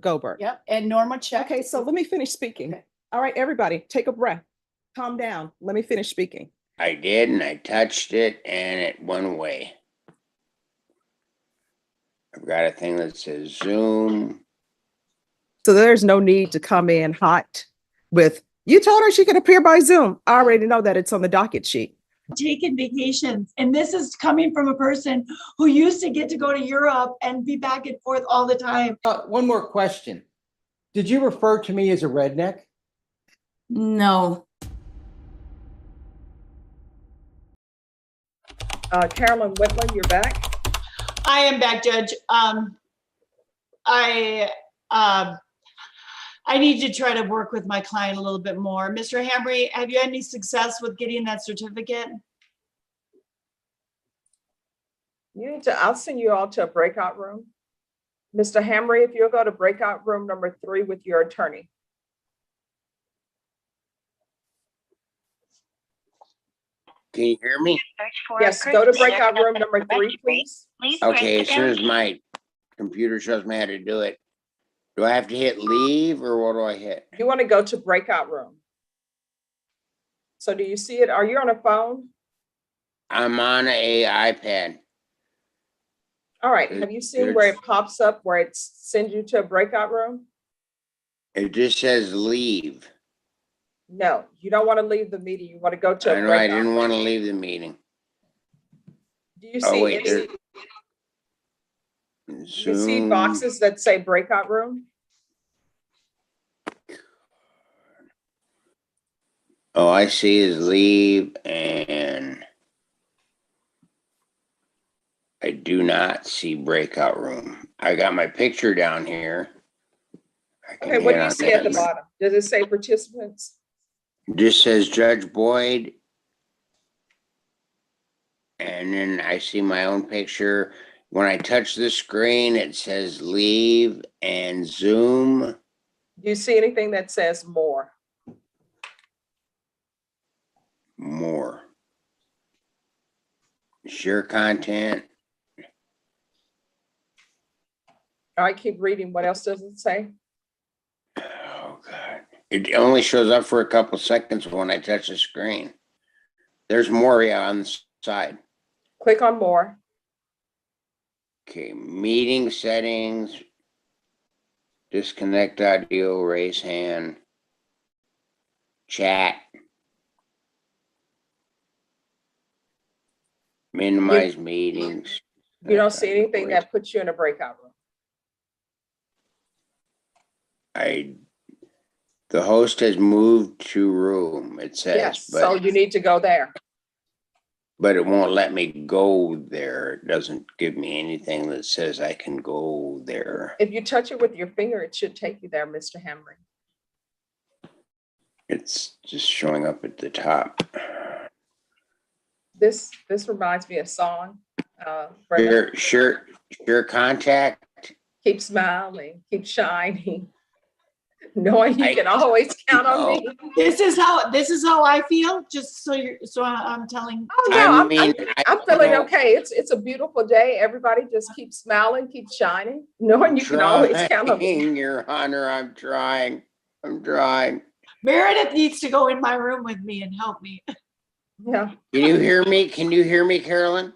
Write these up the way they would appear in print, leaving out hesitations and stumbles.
Goldberg. Yep, and Norma checked. Okay, so let me finish speaking. Okay. All right, everybody, take a breath. Calm down. Let me finish speaking. I did, and I touched it, and it went away. I've got a thing that says Zoom. So there's no need to come in hot with, you told her she could appear by Zoom. I already know that it's on the docket sheet. Taken vacations, and this is coming from a person who used to get to go to Europe and be back and forth all the time. One more question. Did you refer to me as a redneck? No. Carolyn Whitman, you're back. I am back, Judge. I need to try to work with my client a little bit more. Mr. Hamry, have you had any success with getting that certificate? You need to, I'll send you all to a breakout room. Mr. Hamry, if you'll go to breakout room number 3 with your attorney. Can you hear me? Yes, go to breakout room number 3, please. Okay, as soon as my computer shows me how to do it, do I have to hit leave or what do I hit? You want to go to breakout room. So do you see it? Are you on a phone? I'm on a iPad. All right. Have you seen where it pops up, where it sends you to a breakout room? It just says leave. No, you don't want to leave the meeting. You want to go to I a know I breakout. didn't want to leave the meeting. Do you Oh, see wait, any, you see Zoom. boxes that say breakout room? Oh, I see is leave, and I do not see breakout room. I got my picture down here. I can Okay, what do hit you on see at the that. bottom? Does it say participants? Just says Judge Boyd. And then I see my own picture. When I touch the screen, it says leave and Zoom. Do you see anything that says more? More. Share content. All right, keep reading. What else does it say? Oh, God. It only shows up for a couple seconds when I touch the screen. There's more on the side. Click on more. Okay, meeting settings. Disconnect audio, raise hand. Chat. Minimize meetings. You don't see anything that puts you in a breakout room. The host has moved to room, it says, Yes, so you need to go there. but it won't let me go there. It doesn't give me anything that says I can go there. If you touch it with your finger, it should take you there, Mr. Hamry. It's just showing up at the top. This reminds me of a song. Sure contact. Keep smiling, keep shining, knowing you can always count on me. This is how I feel, just so I'm telling. Oh no, I I'm feeling know. okay. It's a beautiful day. Everybody just keep smiling, keep shining, knowing you can always count on me. Your Honor, I'm trying. Meredith needs to go in my room with me and help me. Yeah, Can you hear me? Can you hear me, Carolyn?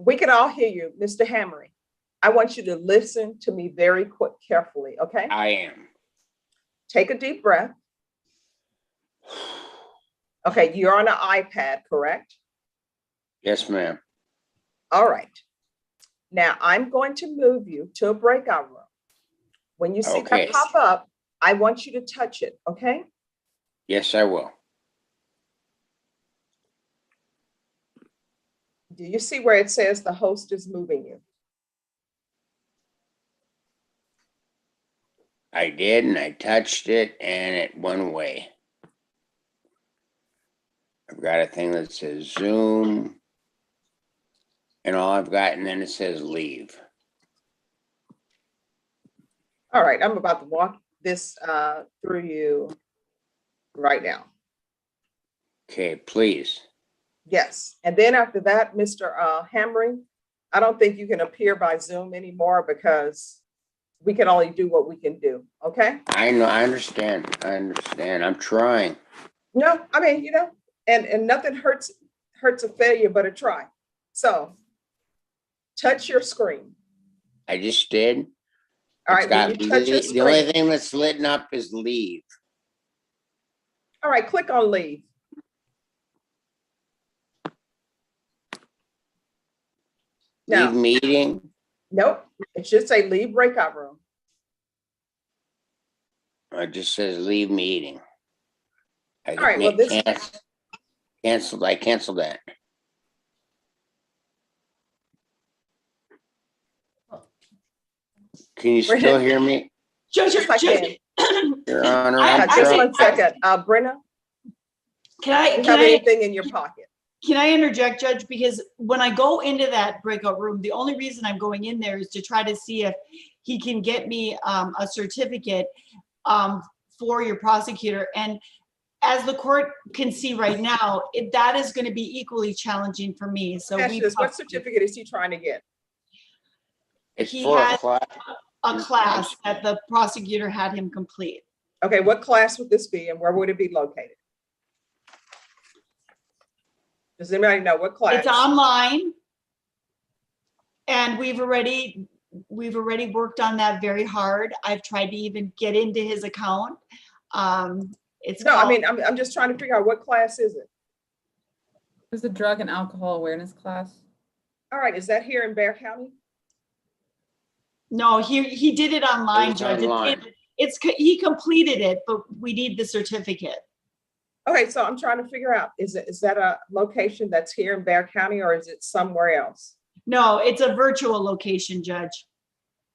we can all hear you, Mr. Hamry. I want you to listen to me very carefully, okay? I am. Take a deep breath. Okay, you're on an iPad, correct? Yes, ma'am. All right. Now I'm going to move you to a breakout room. When you see Okay. that pop up, I want you to touch it, okay? Yes, I will. Do you see where it says the host is moving you? I did, and I touched it, and it went away. I've got a thing that says Zoom, and all I've got, and then it says leave. All right, I'm about to walk this through you right now. Okay, please. Yes, and then after that, Mr. Hamry, I don't think you can appear by Zoom anymore because we can only do what we can do, okay? I know, I understand. I'm trying. No, I mean, and nothing hurts a failure but a try. So touch your screen. I just did. All It's right, when got you touch your the only screen, thing that's lit up is leave. all right, click on leave. Leave Now, meeting. nope, it should say leave breakout room. It just says leave meeting. All right, well, this, Canceled. I canceled that. Can you still hear me, Judge, yes, I can. Your Honor? I- Just trying- one second. Brenna, can do you have anything in your pocket? can I interject, Judge? Because when I go into that breakout room, the only reason I'm going in there is to try to see if he can get me a certificate for your prosecutor. And as the court can see right now, that is going to be equally challenging for me. So Ask you this, what certificate is he trying to get? It's he for a had class. a class that the prosecutor had him complete. Okay, what class would this be and where would it be located? Does anybody know what class? It's online. And we've already worked on that very hard. I've tried to even get into his account. It's No, I called- mean, I'm just trying to figure out what class is it? It's a drug and alcohol awareness class. All right, is that here in Bear County? No, he did it online, It's Judge. online. He completed it, but we need the certificate. Okay, so I'm trying to figure out, is that a location that's here in Bear County or is it somewhere else? No, it's a virtual location, Judge.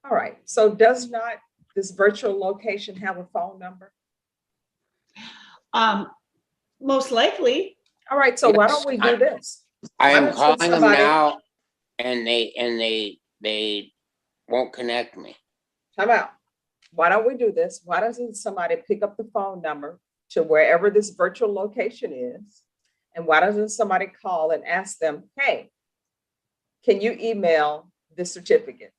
All right, so does not this virtual location have a phone number? Most likely. All right, so why Yes, don't we do this? I Why am don't calling them somebody- now, and they won't connect me. Time out. Why don't we do this? Why doesn't somebody pick up the phone number to wherever this virtual location is? And why doesn't somebody call and ask them, hey, can you email this certificate?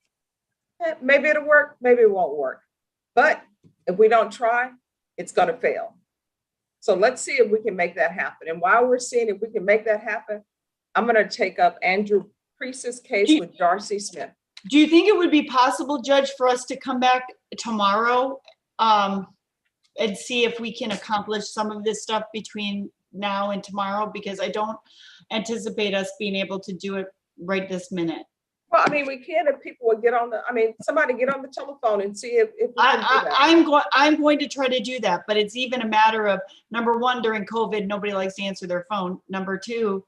Maybe it'll work, maybe it won't work. But if we don't try, it's gonna fail. So let's see if we can make that happen. And while we're seeing if we can make that happen, I'm gonna take up Andrew Priest's case with Darcy Smith. Do you think it would be possible, Judge, for us to come back tomorrow and see if we can accomplish some of this stuff between now and tomorrow? Because I don't anticipate us being able to do it right this minute. Well, I mean, we can if people would somebody get on the telephone and see if we can do that. I'm going to try to do that, but it's even a matter of, number one, during COVID, nobody likes to answer their phone. Number two,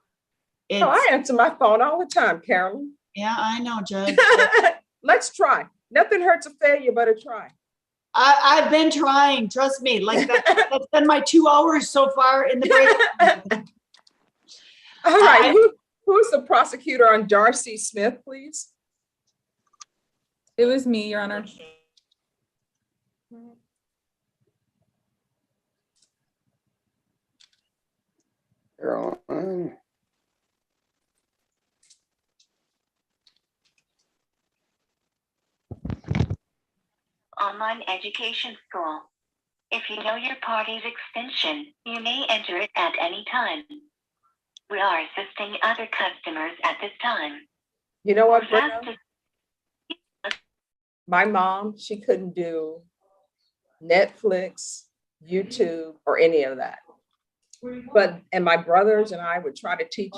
it's, Oh, I answer my phone all the time, Carolyn. yeah, I know, Judge. Let's try. Nothing hurts a failure but a try. I've been trying, trust me, like that's been my 2 hours so far in the break. All right, who's the prosecutor on Darcy Smith, please? It was me, Your Honor. They're on. Online education school. If you know your party's extension, you may enter it at any time. We are assisting other customers at this time. You know what, For Brenda? fast- My mom, she couldn't do Netflix, YouTube, or any of that. And my brothers and I would try to teach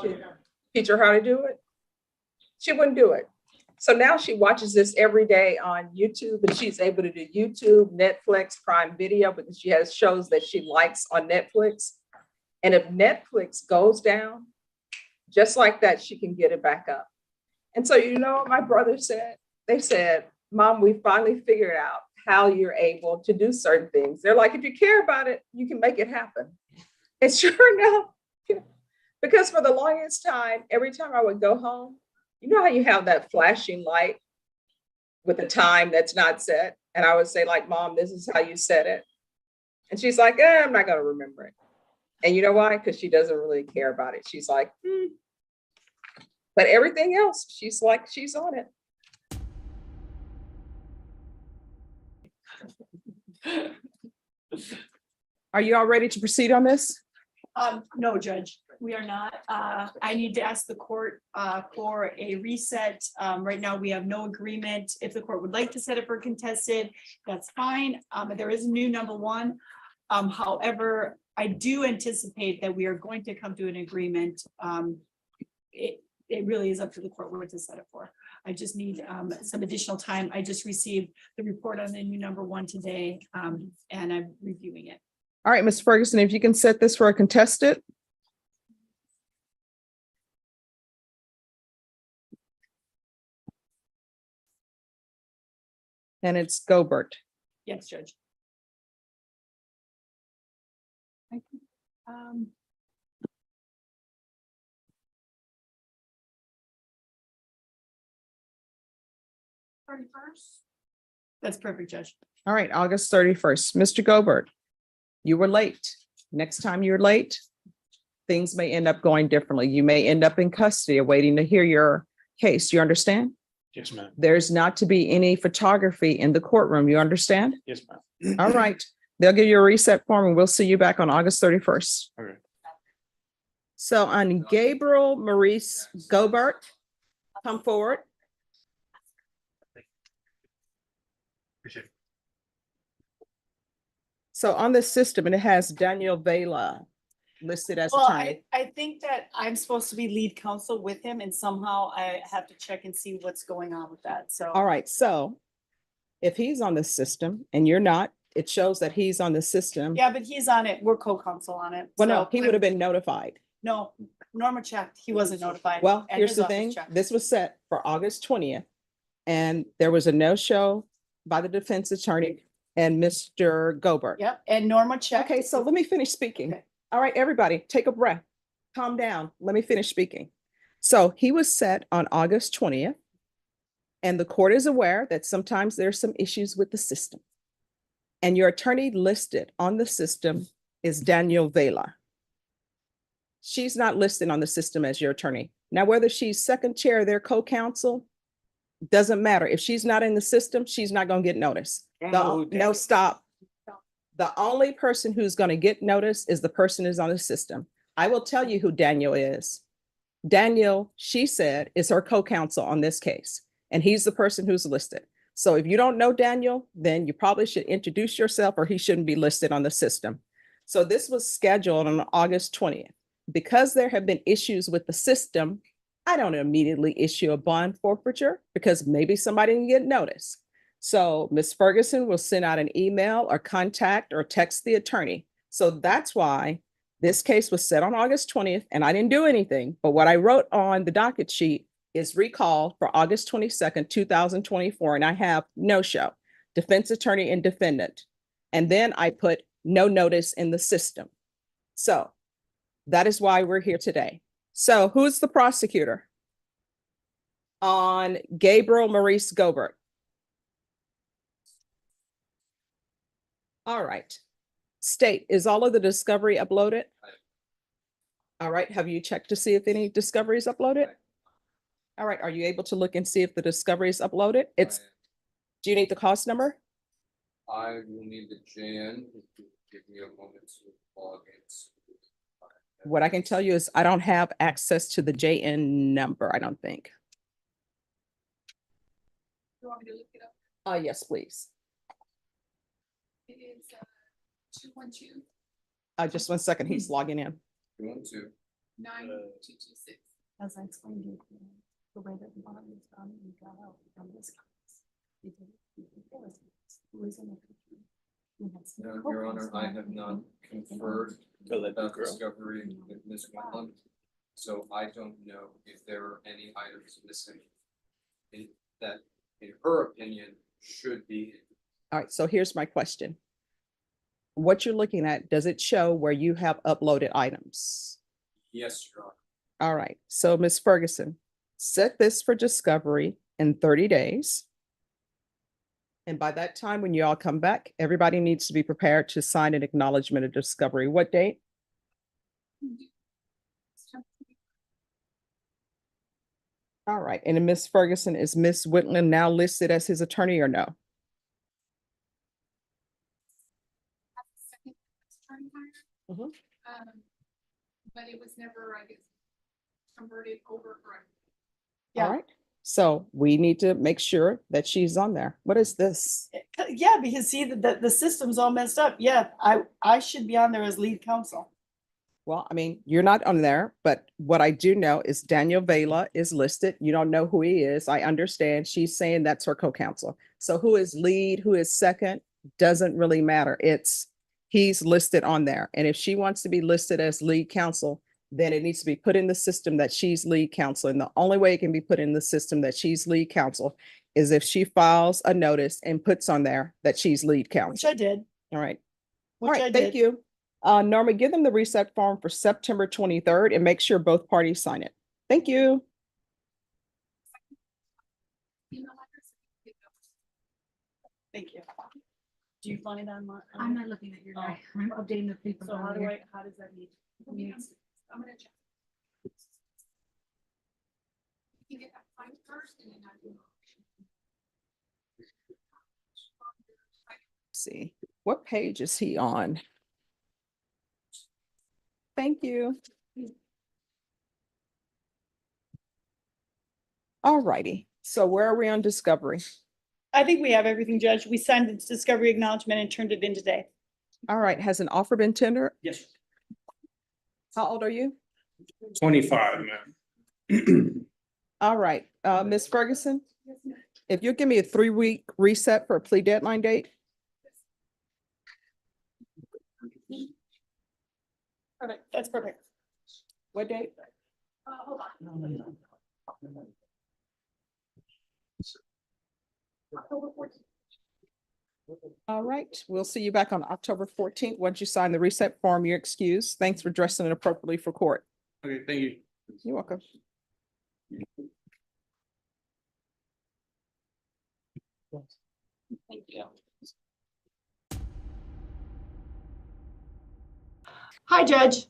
her how to do it. She wouldn't do it. So now she watches this every day on YouTube, and she's able to do YouTube, Netflix, Prime Video, because she has shows that she likes on Netflix. And if Netflix goes down, just like that, she can get it back up. And so, you know what my brother said? They said, Mom, we finally figured out how you're able to do certain things. They're like, if you care about it, you can make it happen. And sure enough, because for the longest time, every time I would go home, you know how you have that flashing light with the time that's not set? And I would say, like, Mom, this is how you set it. And she's like, I'm not going to remember it. And you know why? Because she doesn't really care about it. She's like, But everything else, she's like, she's on it. Are you all ready to proceed on this? No, Judge, we are not. I need to ask the court for a reset. Right now, we have no agreement. If the court would like to set it for contested, that's fine. There is a new number one. However, I do anticipate that we are going to come to an agreement. It really is up to the court what to set it for. I just need some additional time. I just received the report on the new number one today, and I'm reviewing it. All right, Ms. Ferguson, if you can set this for a contested. And it's Gobert. Yes, Judge. Thank you. 31st. That's perfect, Judge. All right, August 31st. Mr. Gobert, you were late. Next time you're late, things may end up going differently. You may end up in custody awaiting to hear your case. You understand? Yes, ma'am. There's not to be any photography in the courtroom. You understand? Yes, ma'am. All right. They'll give you a reset form and we'll see you back on August 31st. Okay. So on Gabriel Maurice Gobert, come forward. Appreciate it. So on this system, and it has Daniel Vela listed as Well, attorney. I think that I'm supposed to be lead counsel with him, and somehow I have to check and see what's going on with that, so. All right, so if he's on the system and you're not, it shows that he's on the system. Yeah, but he's on it. We're co-counsel on it. Well, no, so- he would have been notified. No, Norma checked. He wasn't notified. Well, and here's his the office thing, checked. this was set for August 20th. And there was a no-show by the defense attorney and Mr. Gobert. Yep, and Norma checked. Okay, so let me finish speaking. Okay. All right, everybody, take a breath. Calm down. Let me finish speaking. So he was set on August 20th. And the court is aware that sometimes there's some issues with the system. And your attorney listed on the system is Daniel Vela. She's not listed on the system as your attorney. Now, whether she's second chair, their co-counsel, doesn't matter. If she's not in the system, she's not going to get notice. No, stop. The only person who's going to get notice is the person who's on the system. I will tell you who Daniel is. Daniel, she said, is her co-counsel on this case, and he's the person who's listed. So if you don't know Daniel, then you probably should introduce yourself, or he shouldn't be listed on the system. So this was scheduled on August 20th. Because there have been issues with the system, I don't immediately issue a bond forfeiture because maybe somebody didn't get notice. So Ms. Ferguson will send out an email or contact or text the attorney. So that's why this case was set on August 20th and I didn't do anything. But what I wrote on the docket sheet is recall for August 22nd, 2024. And I have no show, defense attorney and defendant. And then I put no notice in the system. So that is why we're here today. So who's the prosecutor on Gabriel Maurice Gobert? All right. State, is all of the discovery uploaded? All right. Have you checked to see if any discovery is uploaded? All right. Are you able to look and see if the discovery is uploaded? It's, do you need the cost number? I will need the JN. Give me a moment to log in. What I can tell you is I don't have access to the JN number, I don't think. You want me to look it up? Yes, please. It is 212 Just 1 second. He's logging in. 212. 9226. As I explained, it, the way that the bond was done, we got out from this. No, Your Honor, I have not conferred about discovery with Ms. Wetland. So I don't know if there are any items missing that, in her opinion, should be. All right, so here's my question. What you're looking at, does it show where you have uploaded items? Yes, Your Honor. All right, so Ms. Ferguson, set this for discovery in 30 days. And by that time, when you all come back, everybody needs to be prepared to sign an acknowledgement of discovery. What date? All right, and Ms. Ferguson, is Ms. Whitland now listed as his attorney or no? attorney hired. Mhm. But it was never, I guess, converted over correctly. Yeah. All right. So we need to make sure that she's on there. What is this? Yeah, because see, the system's all messed up. Yeah, I should be on there as lead counsel. Well, I mean, you're not on there, but what I do know is Daniel Vela is listed. You don't know who he is. I understand. She's saying that's her co-counsel. So who is lead, who is second, doesn't really matter. He's listed on there. And if she wants to be listed as lead counsel, then it needs to be put in the system that she's lead counsel. And the only way it can be put in the system that she's lead counsel is if she files a notice and puts on there that she's lead Which counsel. I did. All right. All Which I right, thank did. you. Norma, give them the reset form for September 23rd and make sure both parties sign it. Thank you. Email address. Thank you. Do you find it on my? I'm not looking at your Oh. guy. I'm updating the paper. So how does that need? I'm gonna check. You can get that signed first and then I do. See, what page is he on? Thank you. All righty. So where are we on discovery? I think we have everything, Judge. We signed its discovery acknowledgement and turned it in today. All right, has an offer been tendered? Yes. How old are you? 25, ma'am. All right, Ms. Ferguson, if you'll give me a 3-week reset for a plea deadline date. Perfect. That's perfect. What date? Hold on. October 14th. All right, we'll see you back on October 14th. Once you sign the reset form, you're excused. Thanks for dressing it appropriately for court. Okay, thank you. You're welcome. Thank you. Hi, Judge.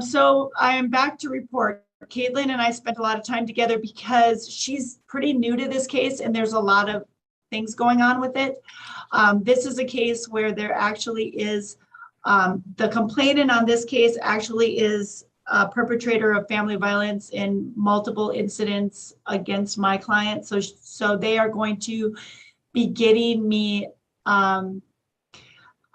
So I am back to report. Caitlin and I spent a lot of time together because she's pretty new to this case and there's a lot of things going on with it. This is a case where there actually is, the complainant on this case actually is a perpetrator of family violence in multiple incidents against my client. So they are going to be getting me a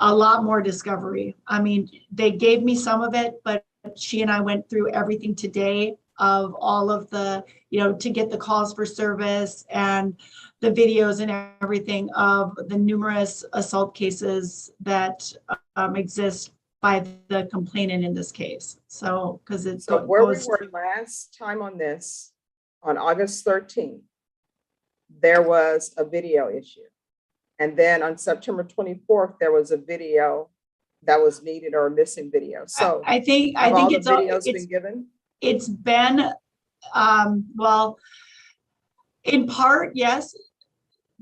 lot more discovery. I mean, they gave me some of it, but she and I went through everything today of all of the, to get the calls for service and the videos and everything of the numerous assault cases that exist by the complainant in this case. So, because it's So where we were last time on this, on August 13th, there was a video issue. And then on September 24th, there was a video that was needed or a missing video. So I think have all the it's all, videos been given? it's been, well, in part, yes.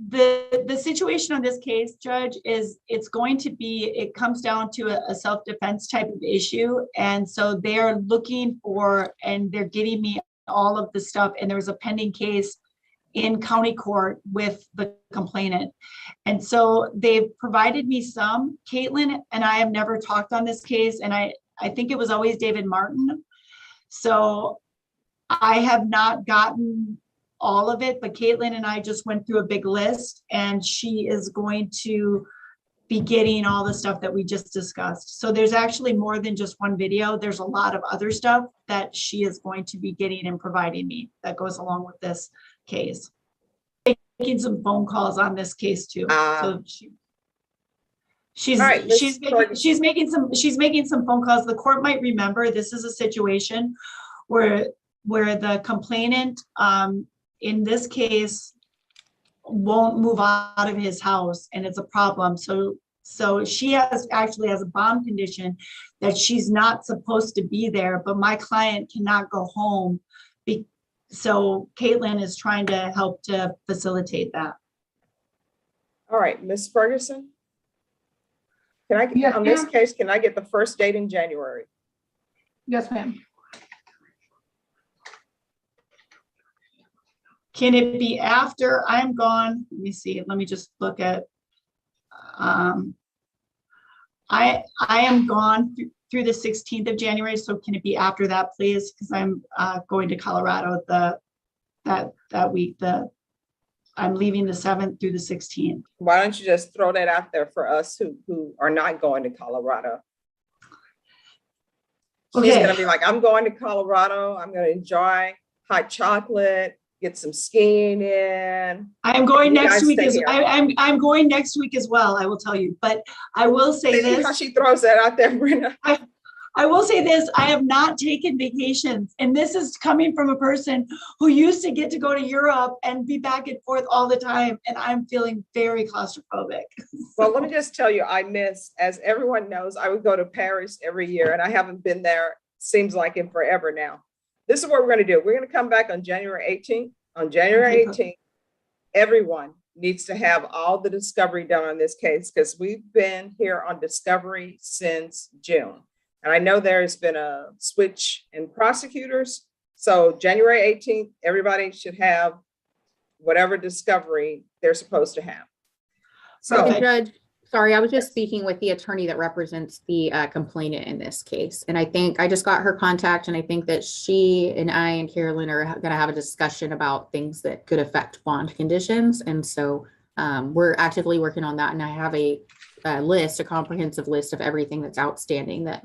The situation on this case, Judge, is it's going to be, it comes down to a self-defense type of issue. And so they are looking for, and they're getting me all of the stuff. And there was a pending case in county court with the complainant. And so they've provided me some. Caitlin and I have never talked on this case. And I think it was always David Martin. So I have not gotten all of it, but Caitlin and I just went through a big list and she is going to be getting all the stuff that we just discussed. So there's actually more than just one video. There's a lot of other stuff that she is going to be getting and providing me that goes along with this case. Making some phone calls on this case too. So she's All right, Ms. making some phone calls. The court might remember this is a situation where the complainant in this case won't move out of his house and it's a problem. So she actually has a bond condition that she's not supposed to be there, but my client cannot go home. So Caitlin is trying to help to facilitate that. All right, Ms. Ferguson? Can I, Yes, on this ma'am. case, can I get the first date in January? Yes, ma'am. Can it be after I'm gone? Let me see. Let me just look at, I am gone through the 16th of January, so can it be after that, please? Because I'm going to Colorado that week. I'm leaving the 7th through the 16th. Why don't you just throw that out there for us who are not going to Colorado? She's Okay. gonna be like, I'm going to Colorado. I'm gonna enjoy hot chocolate, get some skiing in. I am going You next guys week stay as here. I'm going next week as well, I will tell you. But I will say See how this. she throws that out there, Brenda? I will say this, I have not taken vacations, and this is coming from a person who used to get to go to Europe and be back and forth all the time, and I'm feeling very claustrophobic. Well, let me just tell you, I miss, as everyone knows, I would go to Paris every year, and I haven't been there, seems like in forever now. This is what we're gonna do. We're gonna come back on January 18th. On January 18th, everyone needs to have all the discovery done on this case, because we've been here on discovery since June. And I know there's been a switch in prosecutors. So January 18th, everybody should have whatever discovery they're supposed to have. So Okay. Judge, sorry, I was just speaking with the attorney that represents the complainant in this case. And I think I just got her contact, and I think that she and I and Carolyn are going to have a discussion about things that could affect bond conditions. And so we're actively working on that. And I have a comprehensive list of everything that's outstanding that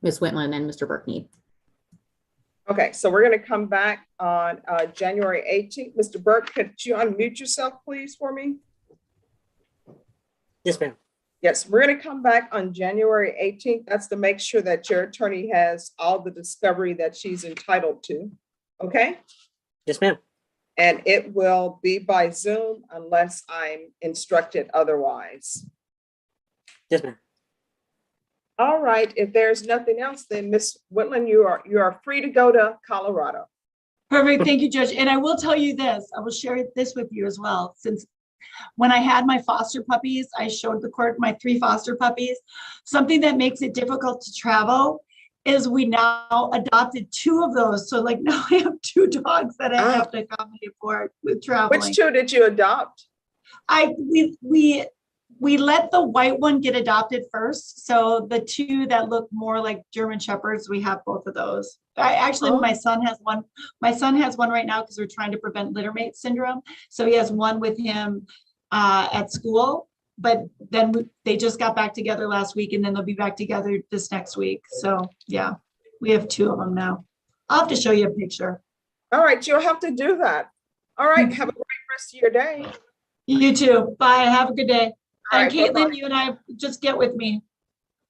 Ms. Whitland and Mr. Burke need. okay, so we're going to come back on January 18th. Mr. Burke, could you unmute yourself, please, for me? Yes, ma'am. Yes, we're going to come back on January 18th. That's to make sure that your attorney has all the discovery that she's entitled to. Okay? Yes, ma'am. And it will be by Zoom unless I'm instructed otherwise. Yes, ma'am. All right, if there's nothing else, then Ms. Whitland, you are free to go to Colorado. Perfect, thank you, Judge. And I will tell you this, I will share this with you as well. Since when I had my foster puppies, I showed the court my 3 foster puppies. Something that makes it difficult to travel is we now adopted 2 of those. So like now I have 2 dogs that I have to accommodate for with traveling. Which 2 did you adopt? We let the white one get adopted first. So the 2 that look more like German Shepherds, we have both of those. My son has one. My son has one right now because we're trying to prevent littermate syndrome. So he has one with him at school. But then they just got back together last week, and then they'll be back together this next week. So yeah, we have 2 of them now. I'll have to show you a picture. All right, you'll have to do that. All right, have a great rest of your day. You too. Bye. Have a good day. All And right, bye-bye. Caitlin, you and I just get with me.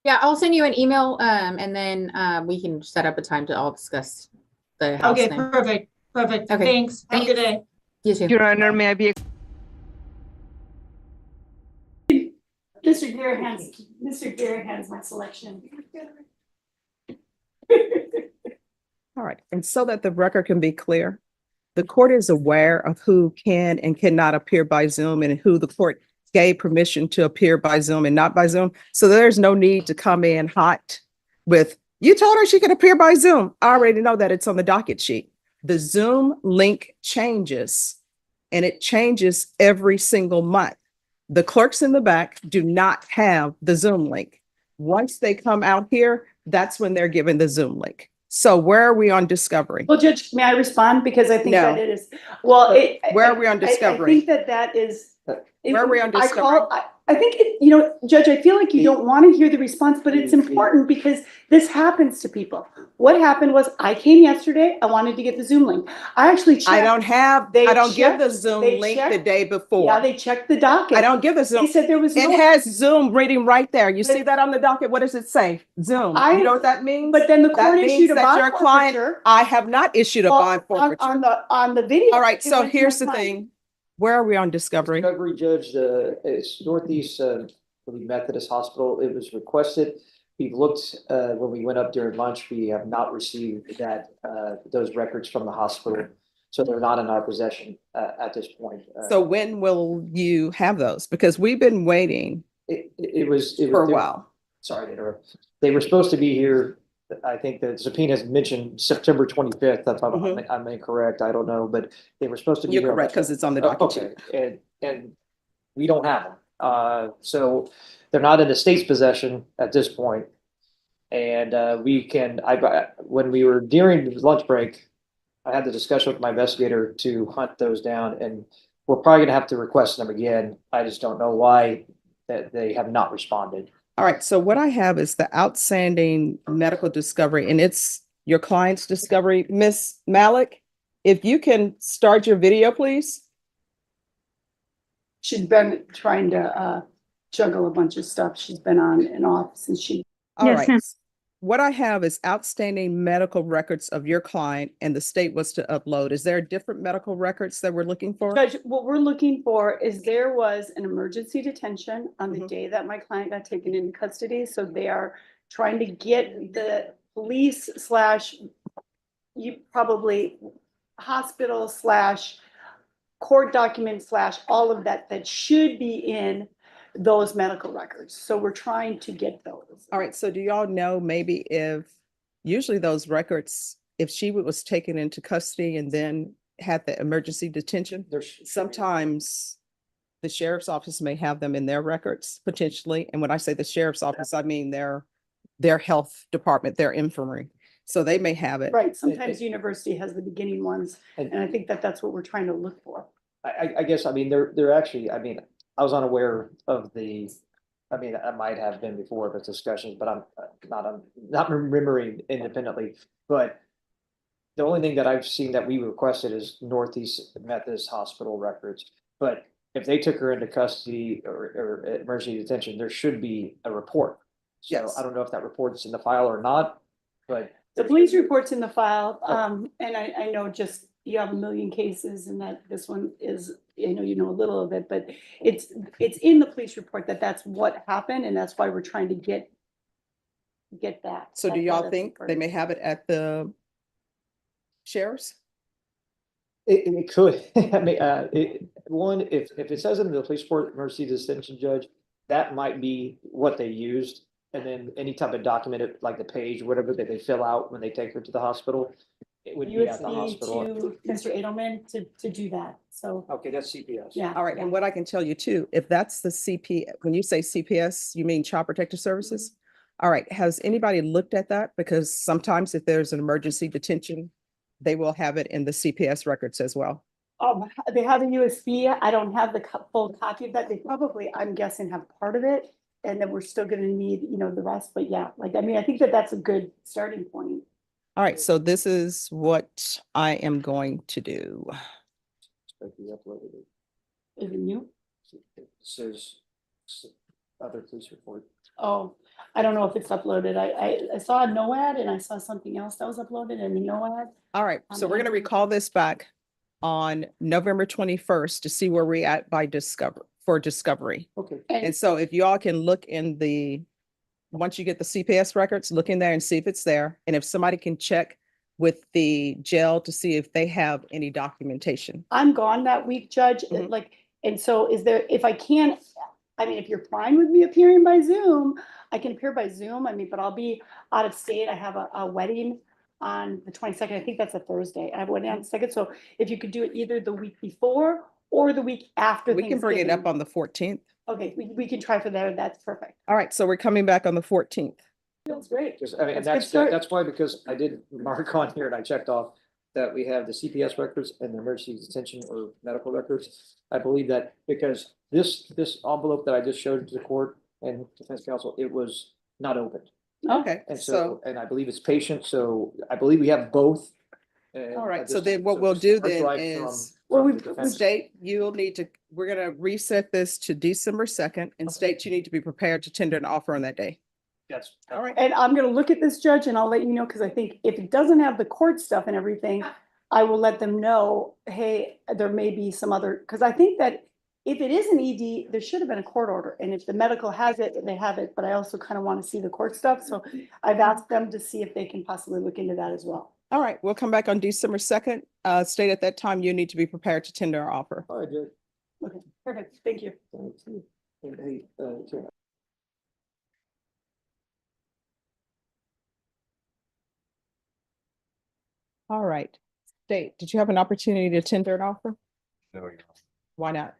Yeah, I'll send you an email and then we can set up a time to all discuss the house Okay, thing. perfect. Perfect. Okay. Thanks. Have a good day. You too. Your Honor, may I be? Mr. Garahan's my selection. All right, and so that the record can be clear, the court is aware of who can and cannot appear by Zoom and who the court gave permission to appear by Zoom and not by Zoom. So there's no need to come in hot with, you told her she could appear by Zoom. I already know that it's on the docket sheet. The Zoom link changes, and it changes every single month. The clerks in the back do not have the Zoom link. Once they come out here, that's when they're given the Zoom link. So where are we on discovery? Well, Judge, may I respond? Because I think No. that it is, well, Where are we on discovery? I think that is. Where are we on discovery? I think, Judge, I feel like you don't want to hear the response, but it's important because this happens to people. What happened was I came yesterday, I wanted to get the Zoom link. I actually checked. I don't give the Zoom they link checked- the day before. Yeah, they checked the docket. I don't give the Zoom. They said there was It no. has Zoom reading right there. You see that on the docket? What does it say? Zoom. You know what that means? But then the That court means issued a that bond your client, forfeiture. I have not issued a bond forfeiture. On the video. All right, it so went to here's the my client. thing. Where are we on discovery? Discovery, Judge, it's Northeast Methodist Hospital. It was requested. We've looked, when we went up during lunch, we have not received those records from the hospital. So they're not in our possession at this point. So when will you have those? Because we've been waiting It was for a while. Sorry to interrupt. They were supposed to be here. I think the subpoena mentioned September 25th. If I'm incorrect. I don't know, but they were supposed to be. You're correct, because it's on the docket sheet. Okay, and we don't have them. So they're not in the state's possession at this point. And when we were during the lunch break, I had the discussion with my investigator to hunt those down, and we're probably gonna have to request them again. I just don't know why that they have not responded. All right, so what I have is the outstanding medical discovery, and it's your client's discovery. Miss Malik, if you can start your video, please. She's been trying to juggle a bunch of stuff. She's been on and off since she. All Yes, right. ma'am. What I have is outstanding medical records of your client, and the state was to upload. Is there different medical records that we're looking for? Judge, what we're looking for is there was an emergency detention on the Mhm. day that my client got taken into custody. So they are trying to get the police slash you probably hospital slash court document slash all of that that should be in those medical records. So we're trying to get those. All right, so do y'all know maybe if, usually those records, if she was taken into custody and then had the emergency detention, sometimes the sheriff's office may have them in their records potentially. And when I say the sheriff's office, I mean their health department, their infirmary. So they may have it. Right, sometimes university has the beginning ones, and I think that that's what we're trying to look for. I guess, I mean, they're actually, I mean, I was unaware of I mean, I might have been before of the discussions, but I'm not remembering independently. But the only thing that I've seen that we requested is Northeast Methodist Hospital records. But if they took her into custody or emergency detention, there should be a report. So Yes. I don't know if that report's in the file or not, but. The police report's in the file, and I know just, you have a million cases and that this one is, I know you know a little of it, but it's in the police report that that's what happened, and that's why we're trying to get that. So do That's why y'all that's think they important. may have it at the sheriff's? It could, I mean, if it says in the police report, emergency detention judge, that might be what they used. And then any type of document, like the page, whatever that they fill out when they take her to the hospital, it would be at the USB hospital. to Mr. Edelman to do that, so, Okay, that's CPS. yeah. All right, and what I can tell you too, if that's the CP, when you say CPS, you mean Child Protective Services? All right, has anybody looked at that? Because sometimes if there's an emergency detention, they will have it in the CPS records as well. They have a USB. I don't have the full copy of that. They probably, I'm guessing, have part of it. And then we're still gonna need, the rest, but yeah, like, I mean, I think that that's a good starting point. All right, so this is what I am going to do. Even you? It says other police report. Oh, I don't know if it's uploaded. I saw a NOAD and I saw something else that was uploaded in the NOAD. All right, so we're gonna recall this back on November 21st to see where we're at by discovery. Okay. And so if y'all can look once you get the CPS records, look in there and see if it's there. And if somebody can check with the jail to see if they have any documentation. I'm gone that week, Judge, Mhm. and so if I can, I mean, if you're fine with me appearing by Zoom, I can appear by Zoom, but I'll be out of state. I have a wedding on the 22nd. I think that's a Thursday. I have a wedding on the 2nd, so if you could do it either the week before or the week after We can bring it up Thanksgiving. on the 14th. Okay, we can try for there. That's perfect. All right, so we're coming back on the 14th. That's great. Because, I mean, and That's a good start. that's why, because I did mark on here and I checked off that we have the CPS records and the emergency detention or medical records. I believe that because this envelope that I just showed to the court and defense counsel, it was not opened. Okay, And so, so, and I believe it's patient, so I believe we have both. And all I right, so just- then what so we'll just do hard then drive is, Well, from we- the defense. State, we're gonna reset this to December 2nd, and State, you need to be prepared to tender an offer on that day. Yes. All right. And I'm gonna look at this, Judge, and I'll let you know, because I think if it doesn't have the court stuff and everything, I will let them know, hey, there may be some other, because I think that if it is an ED, there should have been a court order, and if the medical has it, they have it, but I also kind of want to see the court stuff, so I've asked them to see if they can possibly look into that as well. All right, we'll come back on December 2nd. State, at that time, you need to be prepared to tender our offer. All right, good. Okay, perfect, thank you. Thank you. And hey, Karen, All right. State, did you have an opportunity to tender an offer? No, Your Honor. Why not?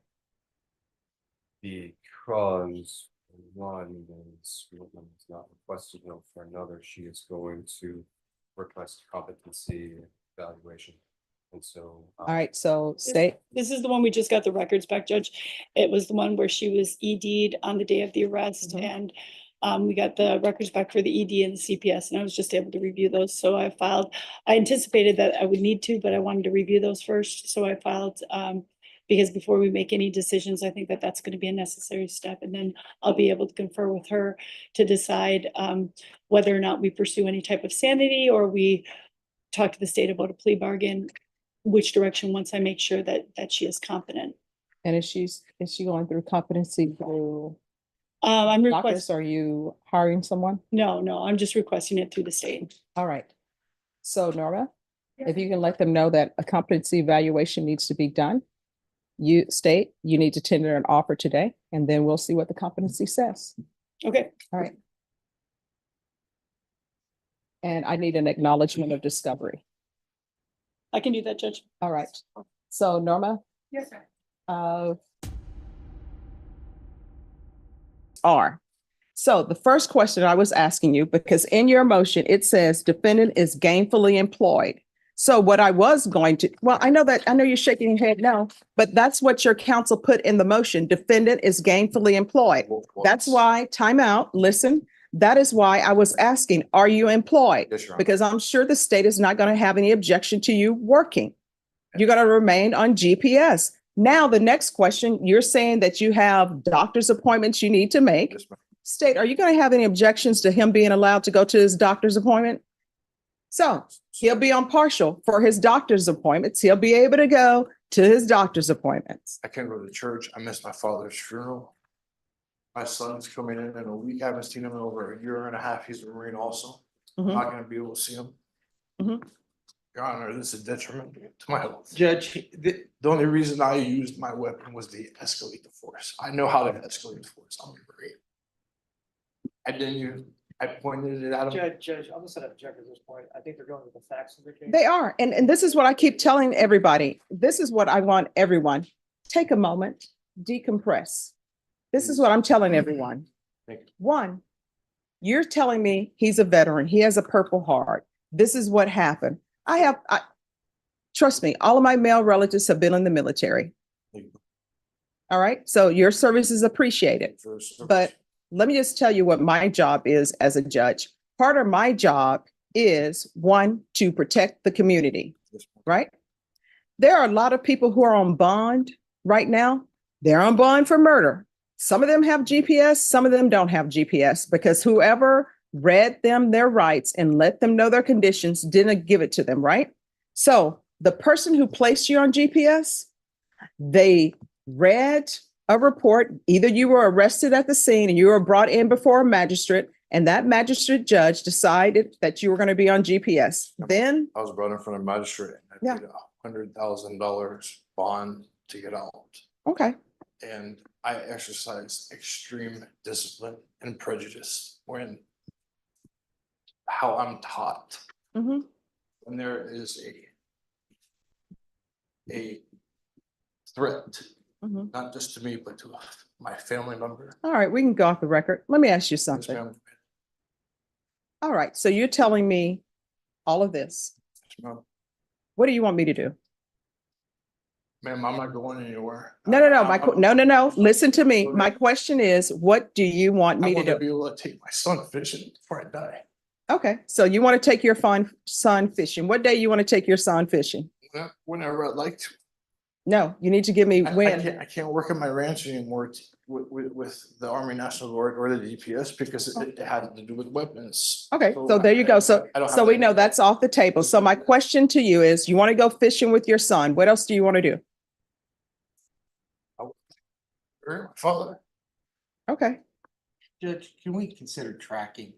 Because one is Woodland is not requested no for another, she is going to request competency evaluation. And so. All right, so state, This is the one we just got the records back, Judge. It was the one where she was ED'd on the day of the arrest and we got the records back for the ED and the CPS and I was just able to review those. So I anticipated that I would need to, but I wanted to review those first. So I filed, because before we make any decisions, I think that that's going to be a necessary step. And then I'll be able to confer with her to decide whether or not we pursue any type of sanity or we talk to the state about a plea bargain, which direction, once I make sure that she is competent. and is she going through competency through I'm doctors? requesting, Are you hiring someone? no, I'm just requesting it through the state. All right. So Norma, if you can let them know that a competency evaluation needs to be done, you need to tender an offer today, and then we'll see what the competency says. Okay, All right. And I need an acknowledgement of discovery. I can do that, Judge. All right. So Norma, Yes, sir. So the first question I was asking you, because in your motion, it says defendant is gainfully employed. So what I was going to, well, I know you're shaking your head no, but that's what your counsel put in the motion. Defendant is gainfully employed. That's why, time out, listen. That is why I was asking, are you employed? Yes, Your Honor. Because I'm sure the state is not going to have any objection to you working. You're going to remain on GPS. Now, the next question, you're saying that you have doctor's appointments you need to make. Yes, ma'am. State, are you going to have any objections to him being allowed to go to his doctor's appointment? So he'll be on partial for his doctor's appointments. He'll be able to go to his doctor's appointments. I can't go to church. I missed my father's funeral. My son's coming in a week. I haven't seen him in over a year and a half. He's a Marine also. I'm Mhm. not gonna be able to see him. Mhm. Your Honor, this is detriment to my health. Judge, The only reason I used my weapon was to escalate the force. I know how to escalate the force. I'm a Marine. I didn't use, I pointed it at him. Judge, I'm gonna set up check at this point. I think they're going with the facts of the case. They are. And this is what I keep telling everybody. This is what I want everyone. Take a moment, decompress. This is what I'm telling everyone. Thank you. One, you're telling me he's a veteran. He has a Purple Heart. This is what happened. Trust me, all of my male relatives have been in the military. All right. So your service is appreciated. But let me just tell you what my job is as a judge. Part of my job is, one, to protect the community, right? There are a lot of people who are on bond right now. They're on bond for murder. Some of them have GPS, some of them don't have GPS because whoever read them their rights and let them know their conditions didn't give it to them, right? So the person who placed you on GPS, they read a report. Either you were arrested at the scene and you were brought in before a magistrate, and that magistrate judge decided that you were going to be on GPS. Then, I was brought in front of a magistrate and I paid $100,000 bond to get out. okay, And I exercised extreme discipline and prejudice when how I'm taught. mhm. When there is a threat, Mhm. not just to me, but to my family member. All right, we can go off the record. Let me ask you Yes, something. ma'am. All right, so you're telling me all of this. Yes, ma'am. What do you want me to do? Ma'am, I'm not going anywhere. No. No. Listen to me. My question is, what do you want I me to want to do? be able to take my son fishing before I die. Okay, so you want to take your son fishing. What day you want to take your son fishing? Whenever I'd like to. No, you need to give me I when. I can't work at my ranch anymore with the Army National Guard or the DPS because it had to do with weapons. Okay, so there you go. So, I don't have so we that know anymore. that's off the table. So my question to you is, you want to go fishing with your son. What else do you want to do? My father. Okay, Judge, can we consider tracking?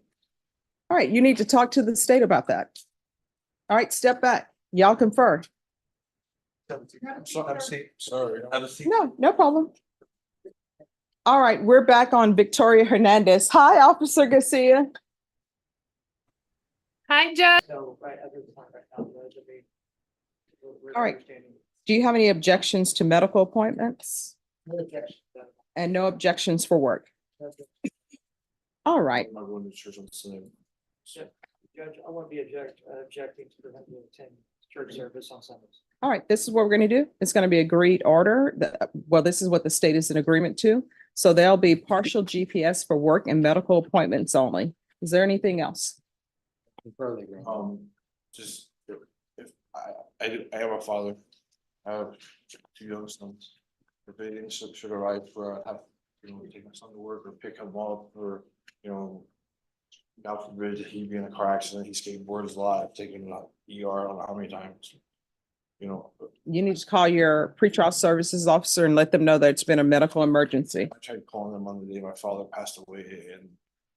all right, you need to talk to the state about that. All right, step back. Y'all confer. I'm sorry. No problem. All right, we're back on Victoria Hernandez. Hi, Officer Garcia. Hi, Judge. So, right, at this point right now, Judge, I mean, we're All right. understanding. Do you have any objections to medical appointments No objection. and no objections for work? That's it. All right. I'm not going to church on Sunday. Judge, I want to be objecting to prevent you attend church service on Sundays. All right, this is what we're going to do. It's going to be agreed order. Well, this is what the state is in agreement to. So there'll be partial GPS for work and medical appointments only. Is there anything else? Further, Just if I have a father, I have two young sons. If they should arrive for take my son to work or pick him up or, God forbid he be in a car accident, he skateboards a lot, I've taken him to ER, I don't know how many times. You need to call your pretrial services officer and let them know that it's been a medical emergency. I tried calling them on the day my father passed away and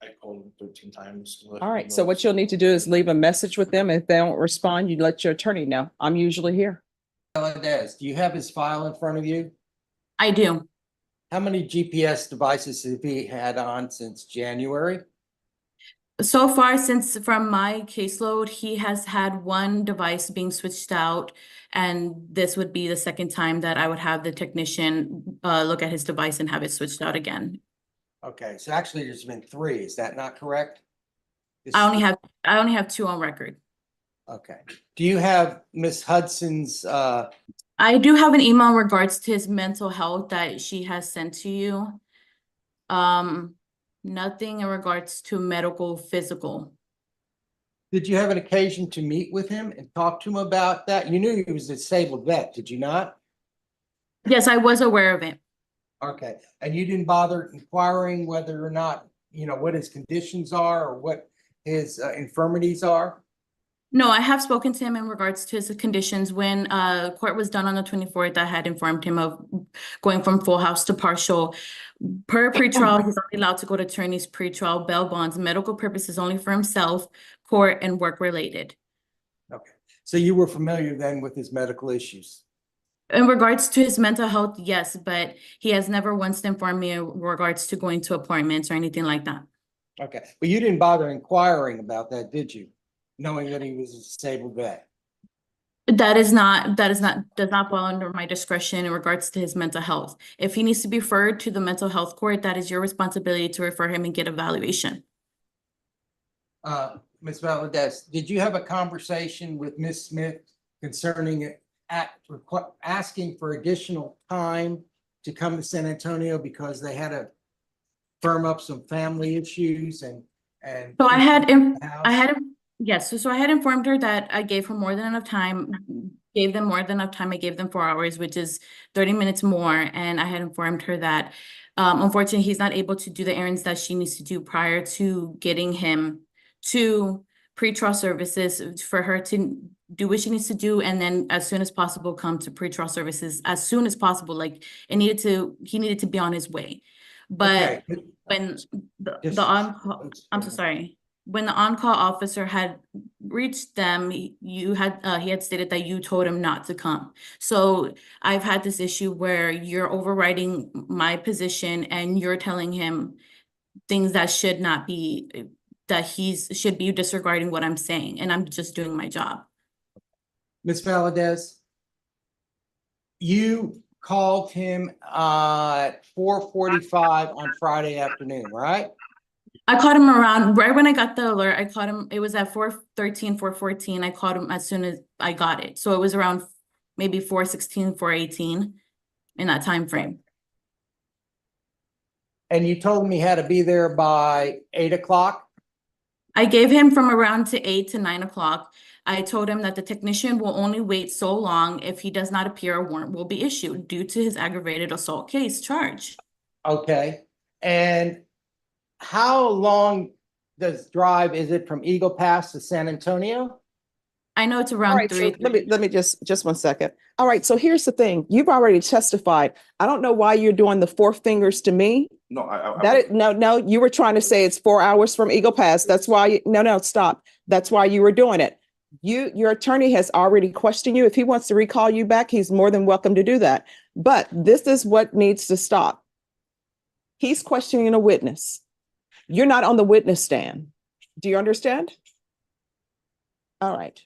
I called him 13 times. All right, so what you'll need to do is leave a message with them. If they don't respond, you let your attorney know. I'm usually here. Valadez, do you have his file in front of you? I do. How many GPS devices have he had on since January? So far, since from my caseload, he has had one device being switched out, and this would be the second time that I would have the technician look at his device and have it switched out again. Okay, so actually there's been 3, is that not correct? I only have 2 on record. Okay, do you have Miss Hudson's, I do have an email in regards to his mental health that she has sent to you. Nothing in regards to medical, physical. did you have an occasion to meet with him and talk to him about that? You knew he was a disabled vet, did you not? Yes, I was aware of it. Okay, and you didn't bother inquiring whether or not, what his conditions are or what his infirmities are? No, I have spoken to him in regards to his conditions. When court was done on the 24th, I had informed him of going from full house to partial. Per pretrial, he's only allowed to go to attorney's pretrial, bail bonds, medical purposes only for himself, court, and work related. Okay, so you were familiar then with his medical issues? In regards to his mental health, yes, but he has never once informed me in regards to going to appointments or anything like that. Okay, but you didn't bother inquiring about that, did you? Knowing that he was a disabled vet? Does not fall under my discretion in regards to his mental health. If he needs to be referred to the mental health court, that is your responsibility to refer him and get evaluation. Ms. Valadez, did you have a conversation with Ms. Smith concerning asking for additional time to come to San Antonio because they had to firm up some family issues and So I had house? yes, so I had informed her that I gave her more than enough time, gave them more than enough time. I gave them 4 hours, which is 30 minutes more. And I had informed her that unfortunately, he's not able to do the errands that she needs to do prior to getting him to pretrial services for her to do what she needs to do. And then as soon as possible, come to pretrial services as soon as possible. Like he needed to be on his way. But Okay. when Just- the on-call, I'm so sorry. When the on-call officer had reached them, he had stated that you told him not to come. So I've had this issue where you're overriding my position and you're telling him things that should not be, that should be disregarding what I'm saying, and I'm just doing my job. Ms. Valadez, you called him at 4:45 on Friday afternoon, right? I called him around right when I got the alert. I called him, it was at 4:13, 4:14. I called him as soon as I got it. So it was around maybe 4:16, 4:18 in that time frame. And you told him he had to be there by 8 o'clock? I gave him from around to 8 to 9 o'clock. I told him that the technician will only wait so long. If he does not appear, a warrant will be issued due to his aggravated assault case charge. Okay, and how long does drive, is it from Eagle Pass to San Antonio? I know it's All around right, so 3. let me just 1 second. All right, so here's the thing. You've already testified. I don't know why you're doing the 4 fingers to me. No, No, you were trying to say it's 4 hours from Eagle Pass. That's why, no, stop. That's why you were doing it. Your attorney has already questioned you. If he wants to recall you back, he's more than welcome to do that. But this is what needs to stop. He's questioning a witness. You're not on the witness stand. Do you understand? All right.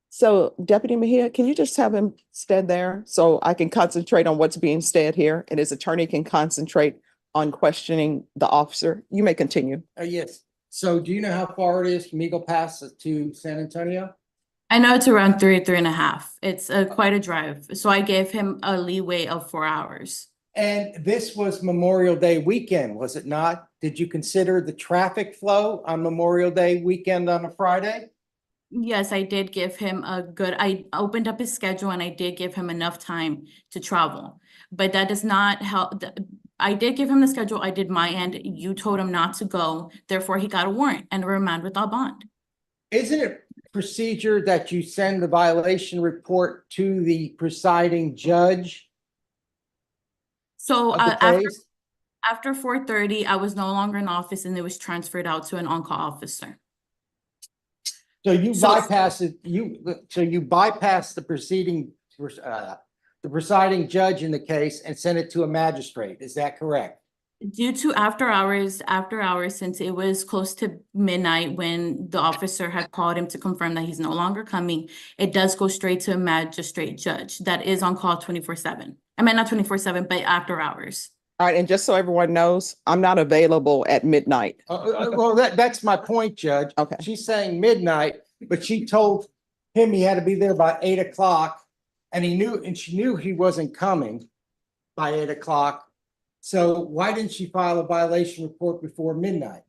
So Deputy Mejia, can you just have him stand there so I can concentrate on what's being said here and his attorney can concentrate on questioning the officer. You may continue. Yes. So do you know how far it is from Eagle Pass to San Antonio? I know it's around 3.5. It's quite a drive. So I gave him a leeway of 4 hours. And this was Memorial Day weekend, was it not? Did you consider the traffic flow on Memorial Day weekend on a Friday? Yes, I did give him I opened up his schedule and I did give him enough time to travel. But that does not help. I did give him the schedule. I did my end. You told him not to go. Therefore, he got a warrant and a remand without bond. Isn't it procedure that you send the violation report to the presiding judge So of the after case? after 4:30, I was no longer in office and it was transferred out to an on-call officer. So you So- bypass it, so you bypass the the presiding judge in the case and send it to a magistrate. Is that correct? Due to after hours, since it was close to midnight when the officer had called him to confirm that he's no longer coming, it does go straight to a magistrate judge that is on call 24/7. I mean, not 24/7, but after hours. All right, and just so everyone knows, I'm not available at midnight. Well, that's my point, Judge. Okay. She's saying midnight, but she told him he had to be there by 8 o'clock. And she knew he wasn't coming by 8 o'clock. So why didn't she file a violation report before midnight?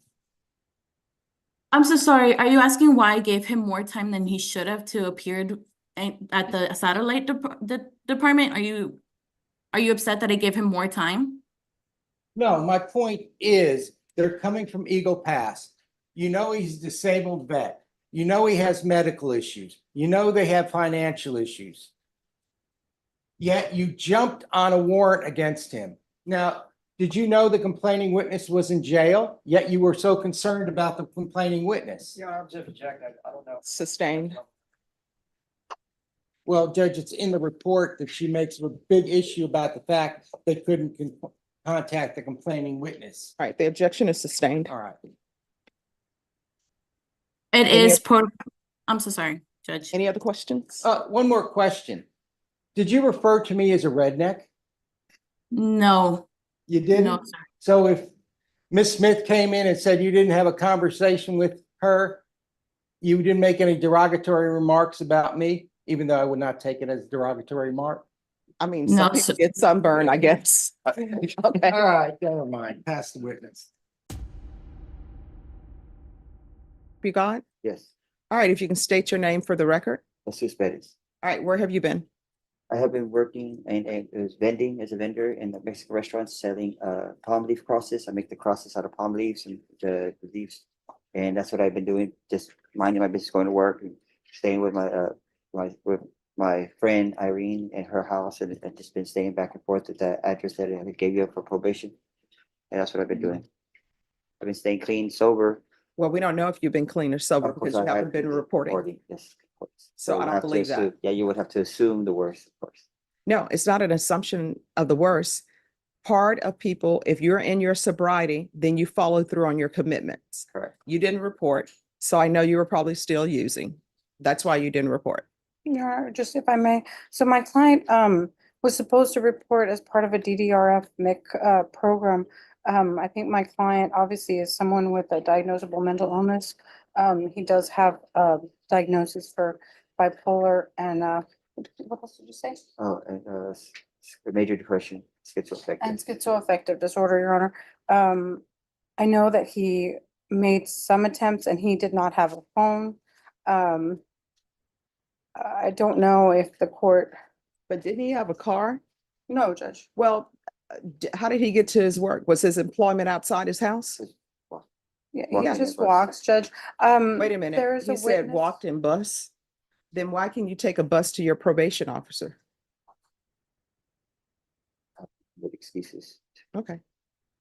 I'm so sorry. Are you asking why I gave him more time than he should have to appear at the satellite department? Are you upset that I gave him more time? No, my point is, they're coming from Eagle Pass. You know he's a disabled vet. You know he has medical issues. You know they have financial issues. Yet you jumped on a warrant against him. Now, did you know the complaining witness was in jail? Yet you were so concerned about the complaining witness? Yeah, I'm just objecting. I don't know. Sustained. Well, Judge, it's in the report that she makes a big issue about the fact they couldn't contact the complaining witness. All right, the objection is sustained. All right. It Any is oth- I'm so sorry, Judge. Any other questions? One more question. Did you refer to me as a redneck? No, You didn't? no, sir. So if Miss Smith came in and said you didn't have a conversation with her, you didn't make any derogatory remarks about me, even though I would not take it as a derogatory remark? I mean, No, some people get sunburned, I guess. Okay. All right, never mind. Pass the witness. You got? Yes, All right, if you can state your name for the record. Jesus Perez. All right, where have you been? I have been working and it was vending as a vendor in the Mexican restaurants selling palm leaf crosses. I make the crosses out of palm leaves and the leaves. And that's what I've been doing, just minding my business, going to work and staying with my friend Irene in her house and just been staying back and forth with that address that I gave you for probation. And that's what I've been doing. I've been staying clean, sober. Well, we don't know if you've been clean or sober Of course, because you I haven't been reporting. Yes, of course. So I you don't have to believe that. assume- Yeah, you would have to assume the worst, of course. No, it's not an assumption of the worst. Part of people, if you're in your sobriety, then you follow through on your commitments. Correct. You didn't report, so I know you were probably still using. That's why you didn't report. Yeah, just if I may, so my client was supposed to report as part of a DDRF MIC program. I think my client obviously is someone with a diagnosable mental illness. He does have diagnosis for bipolar and what else did you say? Oh, and major depression, schizoaffective. And schizoaffective disorder, Your Honor. I know that he made some attempts and he did not have a phone. I don't know if the court, But didn't he have a car? no, Judge. Well, how did he get to his work? Was his employment outside his house? Yeah, Walking he just bus. walks, Judge. Wait a minute. There is He a said witness. walked in bus. Then why can you take a bus to your probation officer? With excuses. Okay.